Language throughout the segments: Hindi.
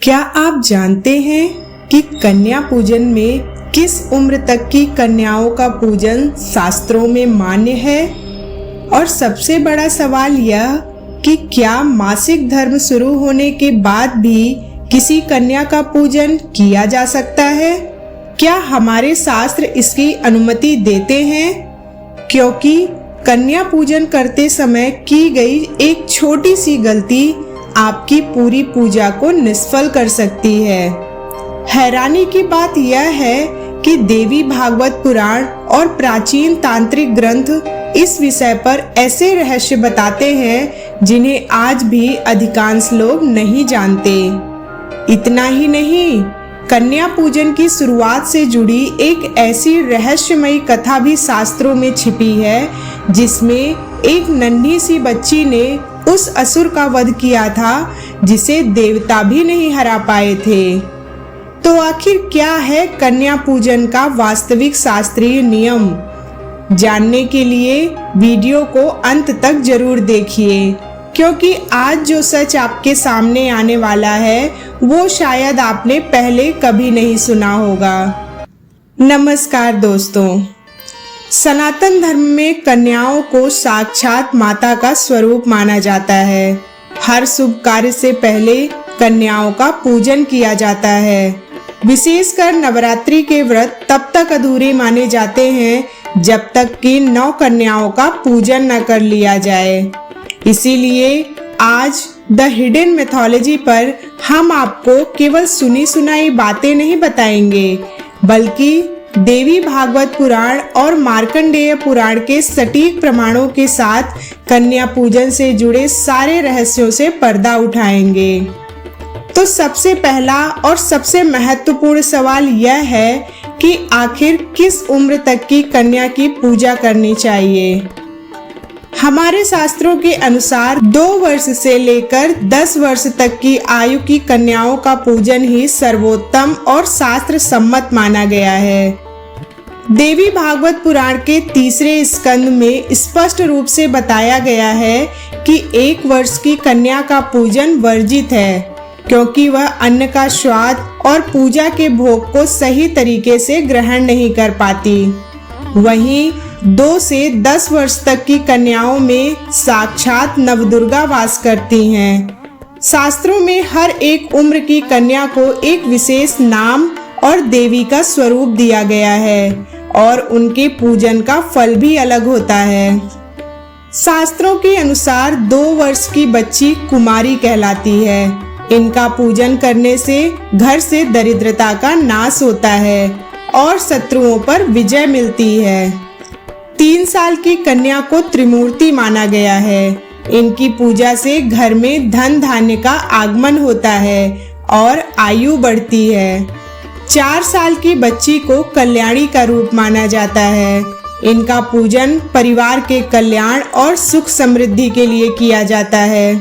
क्या आप जानते हैं कि कन्या पूजन में किस उम्र तक की कन्याओं का पूजन शास्त्रों में मान्य है? और सबसे बड़ा सवाल यह कि क्या मासिक धर्म शुरू होने के बाद भी किसी कन्या का पूजन किया जा सकता है? क्या हमारे शास्त्र इसकी अनुमति देते हैं? क्योंकि कन्या पूजन करते समय की गई एक छोटी सी गलती आपकी पूरी पूजा को निष्फल कर सकती है। हैरानी की बात यह है कि देवी भागवत पुराण और प्राचीन तांत्रिक ग्रंथ इस विषय पर ऐसे रहस्य बताते हैं जिन्हें आज भी अधिकांश लोग नहीं जानते। इतना ही नहीं, कन्या पूजन की शुरुआत से जुड़ी एक ऐसी रहस्यमयी कथा भी शास्त्रों में छिपी है जिसमें एक नन्ही सी बच्ची ने उस असुर का वध किया था जिसे देवता भी नहीं हरा पाए थे। तो आखिर क्या है कन्या पूजन का वास्तविक शास्त्रीय नियम? जानने के लिए वीडियो को अंत तक जरूर देखिए, क्योंकि आज जो सच आपके सामने आने वाला है वो शायद आपने पहले कभी नहीं सुना होगा। नमस्कार दोस्तों, सनातन धर्म में कन्याओं को साक्षात माता का स्वरूप माना जाता है। हर शुभ कार्य से पहले कन्याओं का पूजन किया जाता है। विशेषकर नवरात्रि के व्रत तब तक अधूरे माने जाते हैं जब तक कि 9 कन्याओं का पूजन न कर लिया जाए। इसीलिए आज द हिडन मैथोलॉजी पर हम आपको केवल सुनी सुनाई बातें नहीं बताएंगे, बल्कि देवी भागवत पुराण और मार्कंडेय पुराण के सटीक प्रमाणों के साथ कन्या पूजन से जुड़े सारे रहस्यों से पर्दा उठाएंगे। तो सबसे पहला और सबसे महत्वपूर्ण सवाल यह है कि आखिर किस उम्र तक की कन्या की पूजा करनी चाहिए? हमारे शास्त्रों के अनुसार 2 वर्ष से लेकर 10 वर्ष तक की आयु की कन्याओं का पूजन ही सर्वोत्तम और शास्त्र सम्मत माना गया है। देवी भागवत पुराण के 3 स्कंद में स्पष्ट रूप से बताया गया है कि 1 वर्ष की कन्या का पूजन वर्जित है, क्योंकि वह अन्न का स्वाद और पूजा के भोग को सही तरीके से ग्रहण नहीं कर पाती। वहीं 2 से 10 वर्ष तक की कन्याओं में साक्षात नवदुर्गा वास करती हैं। शास्त्रों में हर एक उम्र की कन्या को एक विशेष नाम और देवी का स्वरूप दिया गया है और उनके पूजन का फल भी अलग होता है। शास्त्रों के अनुसार 2 वर्ष की बच्ची कुमारी कहलाती है। इनका पूजन करने से घर से दरिद्रता का नाश होता है और शत्रुओं पर विजय मिलती है। 3 साल की कन्या को त्रिमूर्ति माना गया है। इनकी पूजा से घर में धन धान्य का आगमन होता है और आयु बढ़ती है। 4 साल की बच्ची को कल्याणी का रूप माना जाता है। इनका पूजन परिवार के कल्याण और सुख समृद्धि के लिए किया जाता है।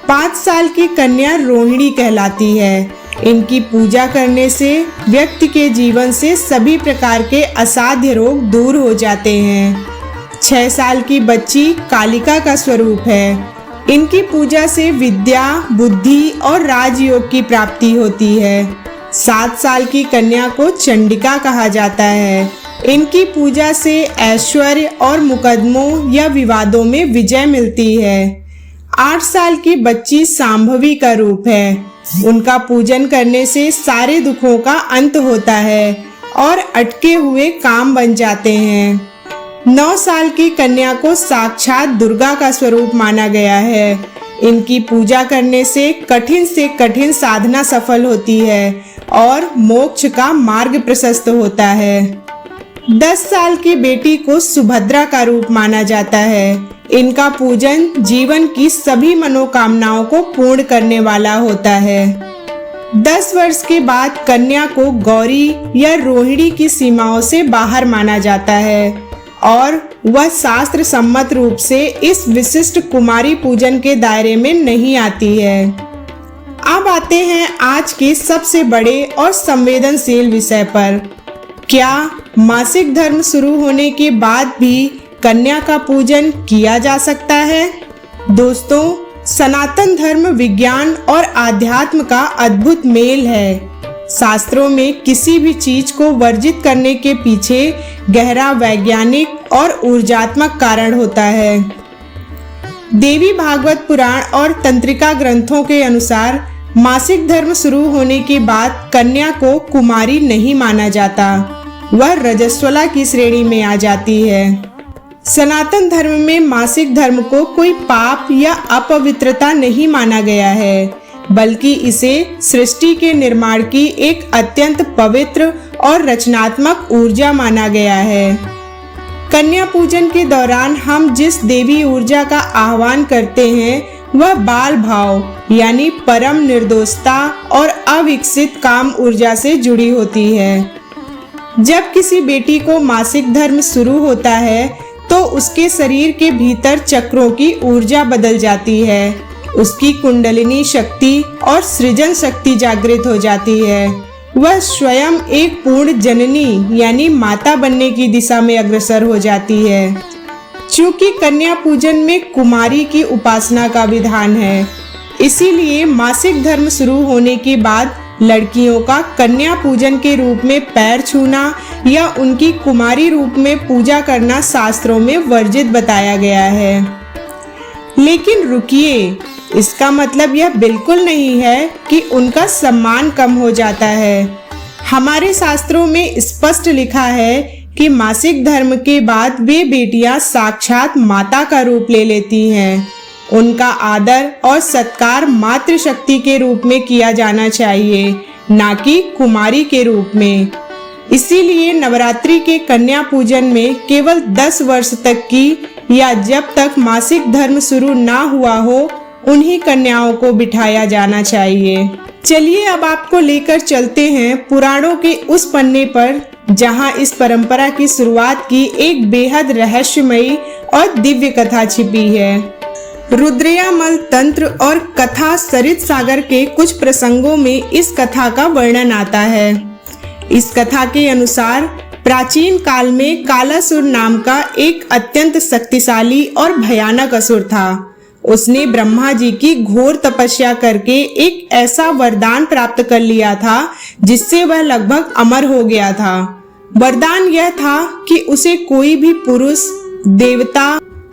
5 साल की कन्या रोहिणी कहलाती है। इनकी पूजा करने से व्यक्ति के जीवन से सभी प्रकार के असाध्य रोग दूर हो जाते हैं। 6 साल की बच्ची कालिका का स्वरूप है। इनकी पूजा से विद्या, बुद्धि और राजयोग की प्राप्ति होती है। 7 साल की कन्या को चंडिका कहा जाता है। इनकी पूजा से ऐश्वर्य और मुकदमों या विवादों में विजय मिलती है। 8 साल की बच्ची सांभवी का रूप है। उनका पूजन करने से सारे दुखों का अंत होता है और अटके हुए काम बन जाते हैं। 9 साल की कन्या को साक्षात दुर्गा का स्वरूप माना गया है। इनकी पूजा करने से कठिन साधना सफल होती है और मोक्ष का मार्ग प्रशस्त होता है। 10 साल की बेटी को सुभद्रा का रूप माना जाता है। इनका पूजन जीवन की सभी मनोकामनाओं को पूर्ण करने वाला होता है। 10 वर्ष के बाद कन्या को गौरी या रोहिणी की सीमाओं से बाहर माना जाता है और वह शास्त्र सम्मत रूप से इस विशिष्ट कुमारी पूजन के दायरे में नहीं आती है। अब आते हैं आज के सबसे बड़े और संवेदनशील विषय पर। क्या मासिक धर्म शुरू होने के बाद भी कन्या का पूजन किया जा सकता है? दोस्तों, सनातन धर्म विज्ञान और आध्यात्म का अद्भुत मेल है। शास्त्रों में किसी भी चीज को वर्जित करने के पीछे गहरा वैज्ञानिक और ऊर्जात्मक कारण होता है। देवी भागवत पुराण और तंत्रिका ग्रंथों के अनुसार मासिक धर्म शुरू होने के बाद कन्या को कुमारी नहीं माना जाता, वह रजस्वला की श्रेणी में आ जाती है। सनातन धर्म में मासिक धर्म को कोई पाप या अपवित्रता नहीं माना गया है, बल्कि इसे सृष्टि के निर्माण की एक अत्यंत पवित्र और रचनात्मक ऊर्जा माना गया है। कन्या पूजन के दौरान हम जिस देवी ऊर्जा का आह्वान करते हैं वह बाल भाव यानी परम निर्दोषता और अविकसित काम ऊर्जा से जुड़ी होती है। जब किसी बेटी को मासिक धर्म शुरू होता है तो उसके शरीर के भीतर चक्रों की ऊर्जा बदल जाती है, उसकी कुंडलिनी शक्ति और सृजन शक्ति जागृत हो जाती है। वह स्वयं एक पूर्ण जननी यानी माता बनने की दिशा में अग्रसर हो जाती है। चूंकि कन्या पूजन में कुमारी की उपासना का विधान है, इसीलिए मासिक धर्म शुरू होने के बाद लड़कियों का कन्या पूजन के रूप में पैर छूना या उनकी कुमारी रूप में पूजा करना शास्त्रों में वर्जित बताया गया है। लेकिन रुकिए, इसका मतलब यह बिल्कुल नहीं है कि उनका सम्मान कम हो जाता है। हमारे शास्त्रों में स्पष्ट लिखा है कि मासिक धर्म के बाद वे बेटियां साक्षात माता का रूप ले लेती हैं। उनका आदर और सत्कार मातृशक्ति के रूप में किया जाना चाहिए, ना कि कुमारी के रूप में। इसीलिए नवरात्रि के कन्या पूजन में केवल 10 वर्ष तक की या जब तक मासिक धर्म शुरू ना हुआ हो उन्हीं कन्याओं को बिठाया जाना चाहिए। चलिए अब आपको लेकर चलते हैं पुराणों के उस पन्ने पर जहां इस परंपरा की शुरुआत की एक बेहद रहस्यमयी और दिव्य कथा छिपी है। रुद्रयामल तंत्र और कथा सरित सागर के कुछ प्रसंगों में इस कथा का वर्णन आता है। इस कथा के अनुसार प्राचीन काल में कालासुर नाम का एक अत्यंत शक्तिशाली और भयानक असुर था। उसने ब्रह्मा जी की घोर तपस्या करके एक ऐसा वरदान प्राप्त कर लिया था जिससे वह लगभग अमर हो गया था। वरदान यह था कि उसे कोई भी पुरुष, देवता,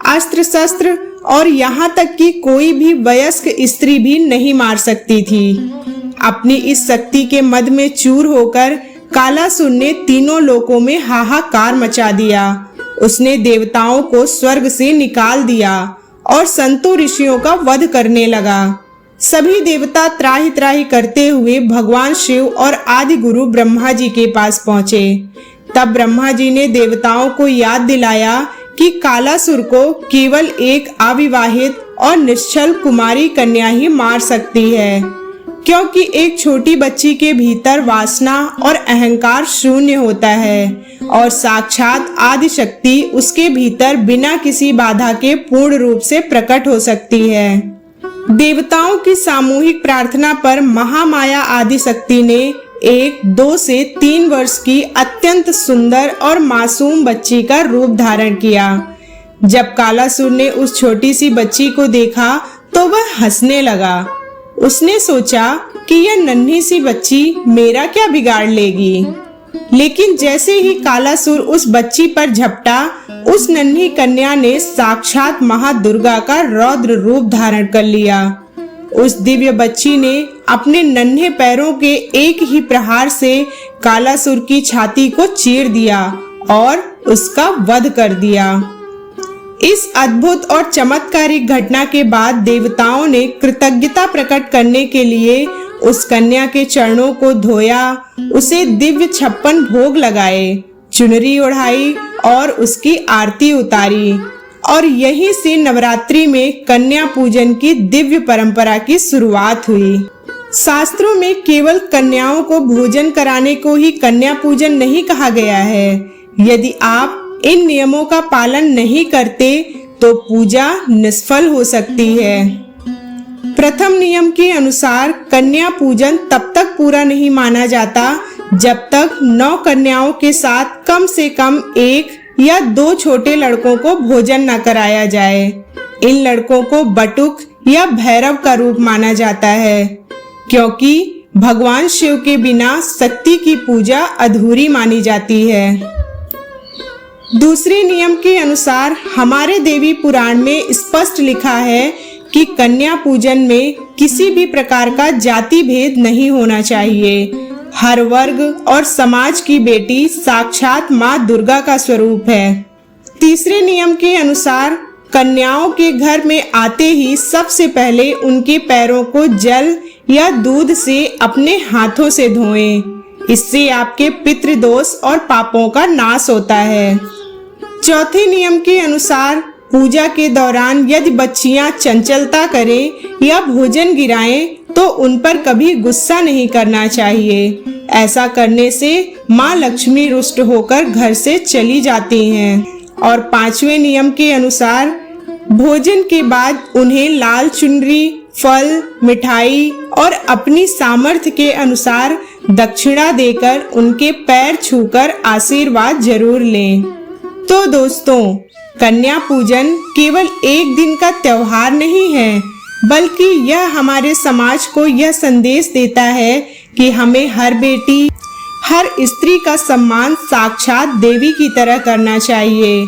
अस्त्र शस्त्र और यहाँ तक कि कोई भी वयस्क स्त्री भी नहीं मार सकती थी। अपनी इस शक्ति के मद में चूर होकर कालासुर ने तीनों लोकों में हाहाकार मचा दिया। उसने देवताओं को स्वर्ग से निकाल दिया और संतों ऋषियों का वध करने लगा। सभी देवता त्राहि त्राहि करते हुए भगवान शिव और आदि गुरु ब्रह्मा जी के पास पहुँचे। तब ब्रह्मा जी ने देवताओं को याद दिलाया कि कालासुर को केवल एक अविवाहित और निश्चल कुमारी कन्या ही मार सकती है, क्योंकि एक छोटी बच्ची के भीतर वासना और अहंकार शून्य होता है और साक्षात आदि शक्ति उसके भीतर बिना किसी बाधा के पूर्ण रूप से प्रकट हो सकती है। देवताओं की सामूहिक प्रार्थना पर महामाया आदि शक्ति ने 1, 2 से 3 वर्ष की अत्यंत सुंदर और मासूम बच्ची का रूप धारण किया। जब कालासुर ने उस छोटी सी बच्ची को देखा तो वह हंसने लगा। उसने सोचा कि यह नन्ही सी बच्ची मेरा क्या बिगाड़ लेगी। लेकिन जैसे ही कालासुर उस बच्ची पर झपटा, उस नन्ही कन्या ने साक्षात महादुर्गा का रौद्र रूप धारण कर लिया। उस दिव्य बच्ची ने अपने नन्हे पैरों के एक ही प्रहार से कालासुर की छाती को चीर दिया और उसका वध कर दिया। इस अद्भुत और चमत्कारिक घटना के बाद देवताओं ने कृतज्ञता प्रकट करने के लिए उस कन्या के चरणों को धोया, उसे दिव्य 56 भोग लगाए, चुनरी ओढ़ाई और उसकी आरती उतारी। और यहीं से नवरात्रि में कन्या पूजन की दिव्य परंपरा की शुरुआत हुई। शास्त्रों में केवल कन्याओं को भोजन कराने को ही कन्या पूजन नहीं कहा गया है। यदि आप इन नियमों का पालन नहीं करते तो पूजा निष्फल हो सकती है। प्रथम नियम के अनुसार कन्या पूजन तब तक पूरा नहीं माना जाता जब तक 9 कन्याओं के साथ कम से कम 1 या 2 छोटे लड़कों को भोजन न कराया जाए। इन लड़कों को बटुक या भैरव का रूप माना जाता है, क्योंकि भगवान शिव के बिना शक्ति की पूजा अधूरी मानी जाती है। दूसरे नियम के अनुसार हमारे देवी पुराण में स्पष्ट लिखा है कि कन्या पूजन में किसी भी प्रकार का जाति भेद नहीं होना चाहिए। हर वर्ग और समाज की बेटी साक्षात माँ दुर्गा का स्वरूप है। तीसरे नियम के अनुसार कन्याओं के घर में आते ही सबसे पहले उनके पैरों को जल या दूध से अपने हाथों से धोएं। इससे आपके पितृदोष और पापों का नाश होता है। चौथे नियम के अनुसार पूजा के दौरान यदि बच्चियां चंचलता करें या भोजन गिराएं तो उन पर कभी गुस्सा नहीं करना चाहिए। ऐसा करने से माँ लक्ष्मी रुष्ट होकर घर से चली जाती हैं। और पांचवें नियम के अनुसार भोजन के बाद उन्हें लाल चुनरी, फल, मिठाई और अपनी सामर्थ्य के अनुसार दक्षिणा देकर उनके पैर छूकर आशीर्वाद जरूर लें। तो दोस्तों, कन्या पूजन केवल एक दिन का त्योहार नहीं है, बल्कि यह हमारे समाज को यह संदेश देता है कि हमें हर बेटी, हर स्त्री का सम्मान साक्षात देवी की तरह करना चाहिए।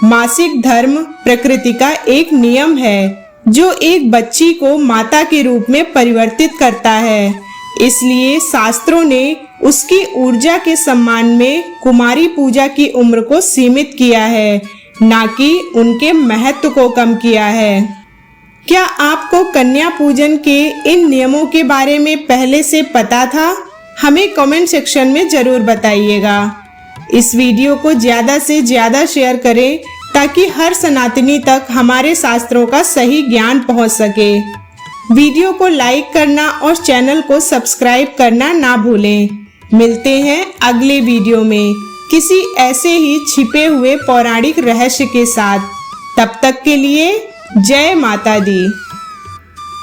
मासिक धर्म प्रकृति का एक नियम है जो एक बच्ची को माता के रूप में परिवर्तित करता है। इसलिए शास्त्रों ने उसकी ऊर्जा के सम्मान में कुमारी पूजा की उम्र को सीमित किया है, ना कि उनके महत्व को कम किया है। क्या आपको कन्या पूजन के इन नियमों के बारे में पहले से पता था? हमें कमेंट सेक्शन में जरूर बताइएगा। इस वीडियो को ज्यादा से ज्यादा शेयर करें ताकि हर सनातनी तक हमारे शास्त्रों का सही ज्ञान पहुंच सके। वीडियो को लाइक करना और चैनल को सब्सक्राइब करना ना भूलें। मिलते हैं अगले वीडियो में किसी ऐसे ही छिपे हुए पौराणिक रहस्य के साथ। तब तक के लिए जय माता दी।